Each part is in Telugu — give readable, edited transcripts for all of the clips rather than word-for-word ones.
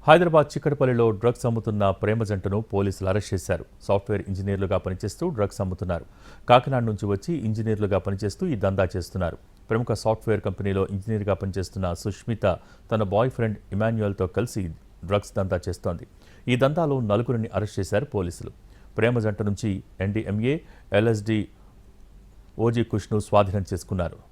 హైదరాబాద్ చిక్కడపల్లిలో డ్రగ్స్ అమ్ముతున్న ప్రేమ జంటను పోలీసులు అరెస్ట్ చేశారు. సాఫ్ట్వేర్ ఇంజనీర్లుగా పనిచేస్తూ డ్రగ్స్ అమ్ముతున్నారు. కాకినాడ నుంచి వచ్చి ఇంజనీర్లుగా పనిచేస్తూ ఈ దందా చేస్తున్నారు. ప్రముఖ సాఫ్ట్వేర్ కంపెనీలో ఇంజనీర్గా పనిచేస్తున్న సుష్మిత తన బాయ్ ఫ్రెండ్ ఇమాన్యుయల్తో కలిసి డ్రగ్స్ దందా చేస్తోంది. ఈ దందాలో నలుగురిని అరెస్ట్ చేశారు పోలీసులు. ప్రేమ జంట నుంచి NDMA, LSD, OG కుష్ను స్వాధీనం చేసుకున్నారు.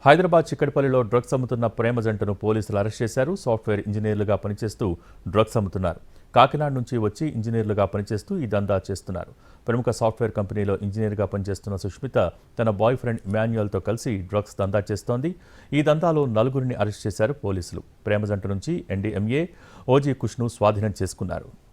హైదరాబాద్ చిక్కడపల్లిలో డ్రగ్స్ అమ్ముతున్న ప్రేమ జంటను పోలీసులు అరెస్ట్ చేశారు. సాఫ్ట్వేర్ ఇంజనీర్లుగా పనిచేస్తూ డ్రగ్స్ అమ్ముతున్నారు. కాకినాడ నుంచి వచ్చి ఇంజనీర్లుగా పనిచేస్తూ ఈ దందా చేస్తున్నారు. ప్రముఖ సాఫ్ట్వేర్ కంపెనీలో ఇంజనీర్గా పనిచేస్తున్న సుష్మిత తన బాయ్ ఫ్రెండ్ ఇమాన్యుయల్తో కలిసి డ్రగ్స్ దందా చేస్తోంది. ఈ దందాలో నలుగురిని అరెస్ట్ చేశారు పోలీసులు. ప్రేమ జంట నుంచి NDMA, OG కుష్ను స్వాధీనం చేసుకున్నారు.